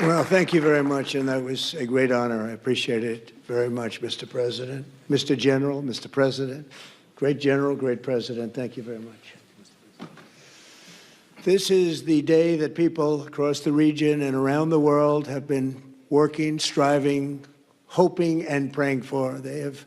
Well, thank you very much, and that was a great honor. I appreciate it very much, Mr. President. Mr. General, Mr. President, great General, great President, thank you very much. This is the day that people across the region and around the world have been working, striving, hoping, and praying for. They have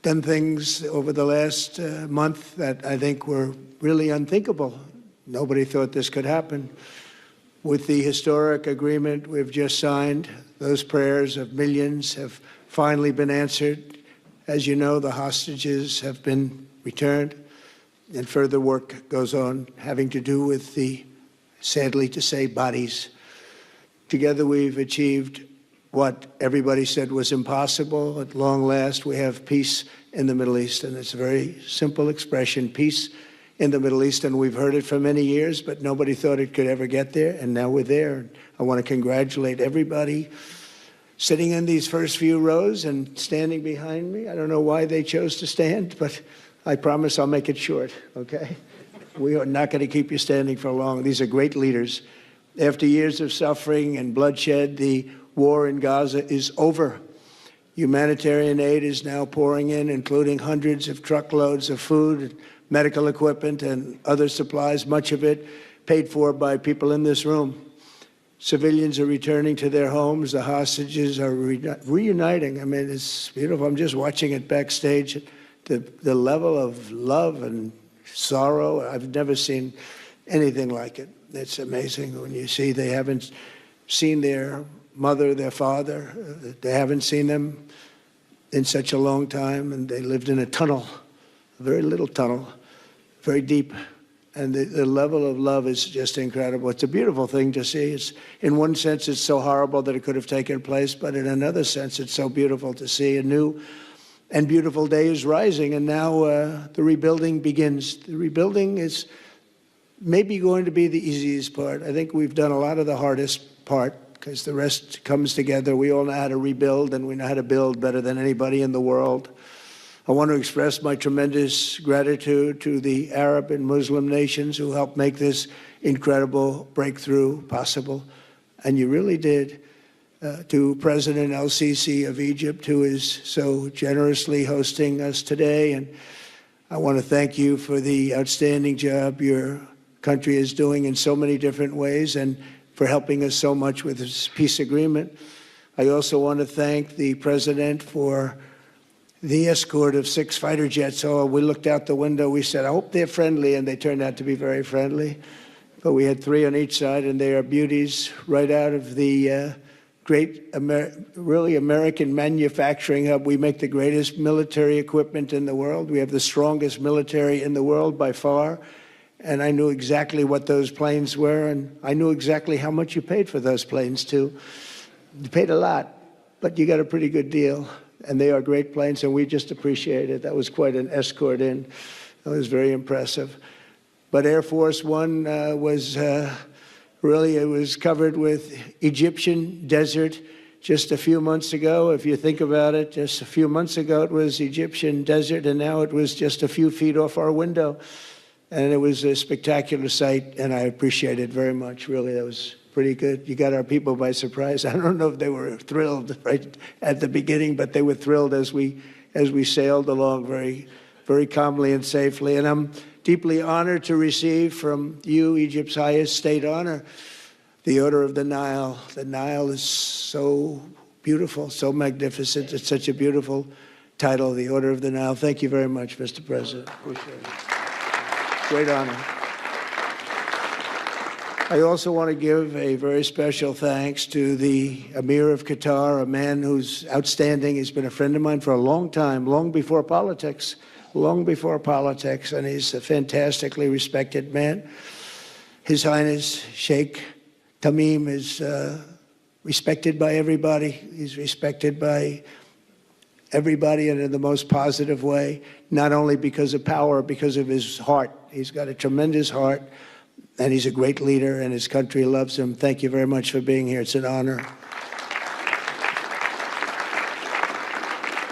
done things over the last month that I think were really unthinkable. Nobody thought this could happen. With the historic agreement we've just signed, those prayers of millions have finally been answered. As you know, the hostages have been returned, and further work goes on having to do with the, sadly to say, bodies. Together we've achieved what everybody said was impossible. At long last, we have peace in the Middle East, and it's a very simple expression, peace in the Middle East, and we've heard it for many years, but nobody thought it could ever get there, and now we're there. I want to congratulate everybody sitting in these first few rows and standing behind me. I don't know why they chose to stand, but I promise I'll make it short, okay? We are not going to keep you standing for long. These are great leaders. After years of suffering and bloodshed, the war in Gaza is over. Humanitarian aid is now pouring in, including hundreds of truckloads of food, medical equipment, and other supplies, much of it paid for by people in this room. Civilians are returning to their homes. The hostages are reuniting. I mean, it's beautiful. I'm just watching it backstage. The level of love and sorrow, I've never seen anything like it. It's amazing when you see they haven't seen their mother, their father. They haven't seen them in such a long time, and they lived in a tunnel, a very little tunnel, very deep. And the level of love is just incredible. It's a beautiful thing to see. It's, in one sense, it's so horrible that it could have taken place, but in another sense, it's so beautiful to see. A new and beautiful day is rising, and now the rebuilding begins. The rebuilding is maybe going to be the easiest part. I think we've done a lot of the hardest part, because the rest comes together. We all know how to rebuild, and we know how to build better than anybody in the world. I want to express my tremendous gratitude to the Arab and Muslim nations who helped make this incredible breakthrough possible. And you really did. To President el-Sisi of Egypt, who is so generously hosting us today. And I want to thank you for the outstanding job your country is doing in so many different ways, and for helping us so much with this peace agreement. I also want to thank the President for the escort of 6 fighter jets. Oh, we looked out the window, we said, I hope they're friendly, and they turned out to be very friendly. But we had 3 on each side, and they are beauties right out of the great, really American manufacturing hub. We make the greatest military equipment in the world. We have the strongest military in the world by far. And I knew exactly what those planes were, and I knew exactly how much you paid for those planes, too. You paid a lot, but you got a pretty good deal. And they are great planes, and we just appreciate it. That was quite an escort in. That was very impressive. But Air Force One was really, it was covered with Egyptian desert just a few months ago. If you think about it, just a few months ago it was Egyptian desert, and now it was just a few feet off our window. And it was a spectacular sight, and I appreciate it very much. Really, that was pretty good. You got our people by surprise. I don't know if they were thrilled right at the beginning, but they were thrilled as we sailed along very, very calmly and safely. And I'm deeply honored to receive from you, Egypt's highest state honor, the Order of the Nile. The Nile is so beautiful, so magnificent. It's such a beautiful title, the Order of the Nile. Thank you very much, Mr. President. Appreciate it. Great honor. I also want to give a very special thanks to the Emir of Qatar, a man who's outstanding. He's been a friend of mine for a long time, long before politics, and he's a fantastically respected man. His Highness Sheikh Tamim is respected by everybody. He's respected by everybody, and in the most positive way, not only because of power, because of his heart. He's got a tremendous heart, and he's a great leader, and his country loves him. Thank you very much for being here. It's an honor.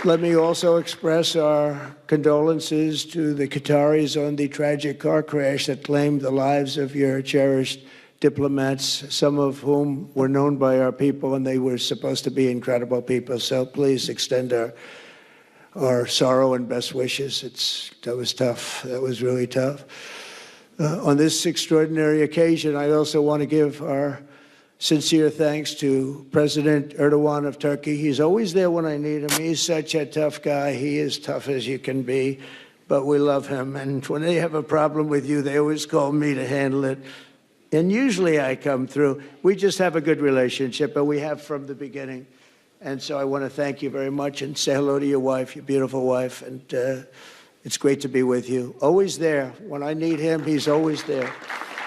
Let me also express our condolences to the Qataris on the tragic car crash that claimed the lives of your cherished diplomats, some of whom were known by our people, and they were supposed to be incredible people. So please extend our sorrow and best wishes. That was tough. That was really tough. On this extraordinary occasion, I also want to give our sincere thanks to President Erdogan of Turkey. He's always there when I need him. He's such a tough guy. He is tough as you can be, but we love him. And when they have a problem with you, they always call me to handle it. And usually I come through. We just have a good relationship, but we have from the beginning. And so I want to thank you very much and say hello to your wife, your beautiful wife. And it's great to be with you. Always there. When I need him, he's always there.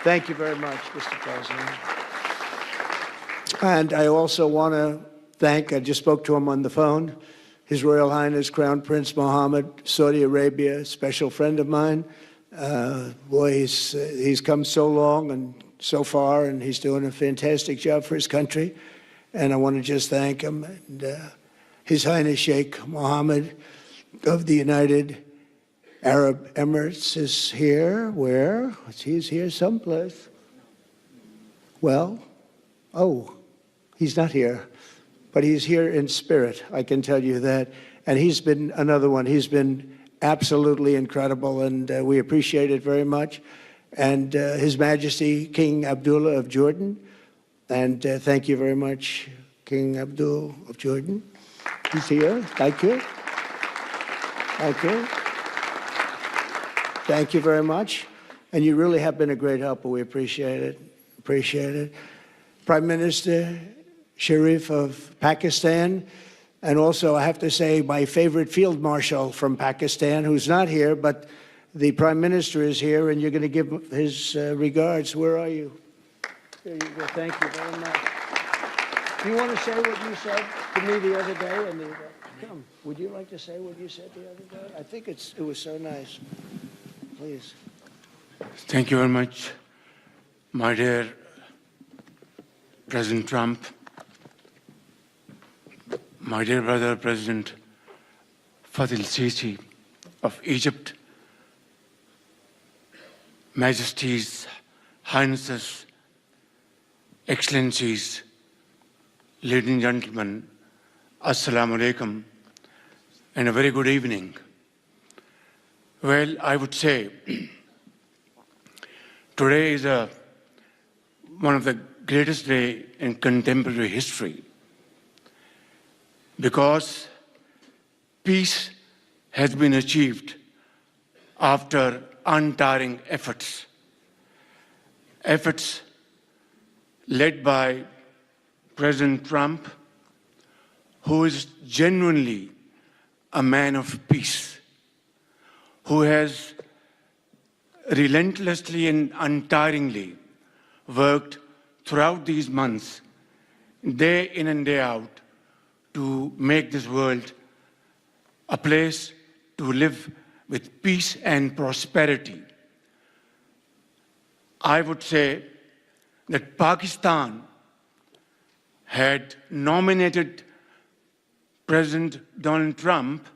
Thank you very much, Mr. President. And I also want to thank, I just spoke to him on the phone, His Royal Highness Crown Prince Mohammed, Saudi Arabia, special friend of mine. Boy, he's come so long and so far, and he's doing a fantastic job for his country. And I want to just thank him. And His Highness Sheikh Mohammed of the United Arab Emirates is here. Where? He's here someplace. Well, oh, he's not here, but he's here in spirit, I can tell you that. And he's been another one. He's been absolutely incredible, and we appreciate it very much. And His Majesty King Abdullah of Jordan, and thank you very much, King Abdul of Jordan. He's here. Thank you. Thank you. Thank you very much. And you really have been a great helper. We appreciate it. Appreciate it. Prime Minister Sharif of Pakistan, and also I have to say my favorite field marshal from Pakistan, who's not here, but the Prime Minister is here, and you're going to give his regards. Where are you? There you go. Thank you very much. Do you want to say what you said to me the other day? And come, would you like to say what you said the other day? I think it was so nice. Please. Thank you very much, my dear President Trump, my dear brother President Fatil Sisi of Egypt, Majesties, Highnesses, Excellencies, ladies and gentlemen, Assalamu alaikum, and a very good evening. Well, I would say today is one of the greatest days in contemporary history, because peace has been achieved after untiring efforts led by President Trump, who is genuinely a man of peace, who has relentlessly and untiringly worked throughout these months, day in and day out, to make this world a place to live with peace and prosperity. I would say that Pakistan had nominated President Donald Trump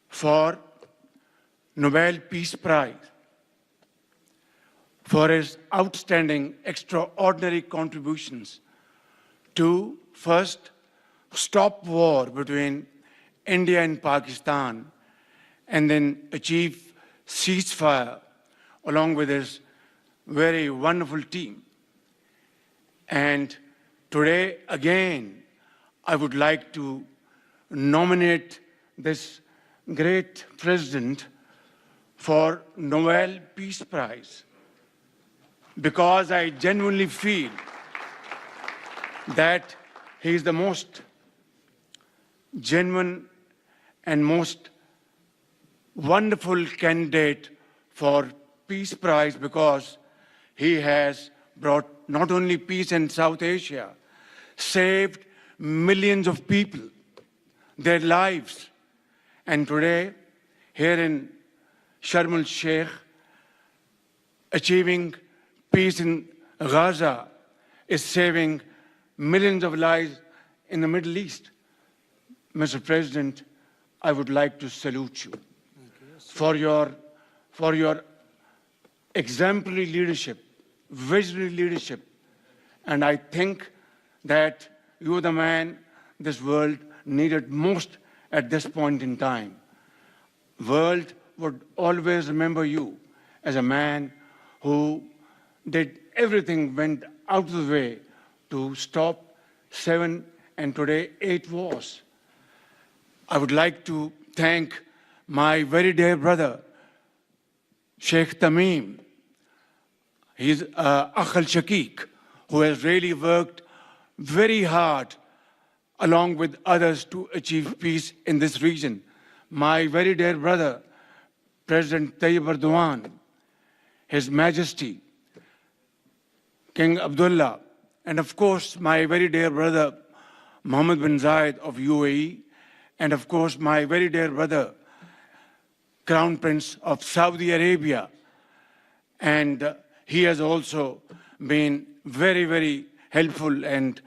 for Nobel Peace Prize for his outstanding, extraordinary contributions to first stop war between India and Pakistan, and then achieve ceasefire along with his very wonderful team. And today, again, I would like to nominate this great president for Nobel Peace Prize, because I genuinely feel that he is the most genuine and most wonderful candidate for Peace Prize, because he has brought not only peace in South Asia, saved millions of people, their lives. And today, here in Sharm el-Sheikh, achieving peace in Gaza is saving millions of lives in the Middle East. Mr. President, I would like to salute you for your exemplary leadership visionary leadership. And I think that you're the man this world needed most at this point in time. World would always remember you as a man who did everything, went out of the way to stop 7 and today 8 wars. I would like to thank my very dear brother, Sheikh Tamim. He's el-Sheikh, who has really worked very hard along with others to achieve peace in this region. My very dear brother, President Tayyip Erdogan, His Majesty, King Abdullah, and of course my very dear brother, Mohammed bin Zayed of UAE, and of course my very dear brother, Crown Prince of Saudi Arabia. And he has also been very, very helpful and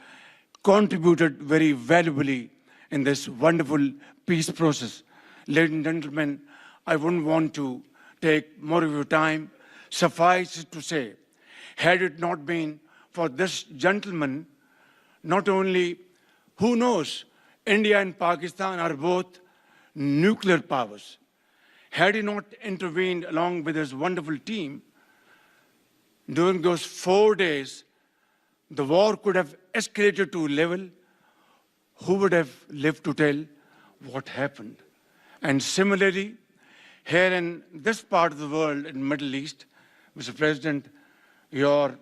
contributed very valuably in this wonderful peace process. Ladies and gentlemen, I wouldn't want to take more of your time. Suffice it to say, had it not been for this gentleman, not only, who knows, India and Pakistan are both nuclear powers. Had he not intervened along with his wonderful team, during those 4 days, the war could have escalated to a level. Who would have lived to tell what happened? And similarly, here in this part of the world, in the Middle East, Mr. President, your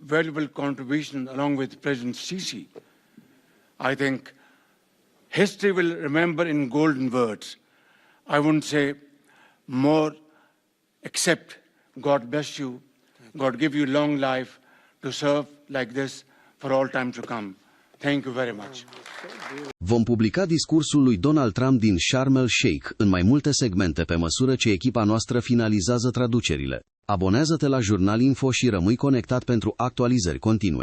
valuable contribution along with President Sisi, I think history will remember in golden words. I wouldn't say more, except God bless you, God give you long life to serve like this for all time to come. Thank you very much. Vom publica discursul lui Donald Trump din Sharm el-Sheikh în mai multe segmente pe măsură ce echipa noastră finalizează traducerile. Abonează-te la Jurnal Info și rămâi conectat pentru actualizări continue.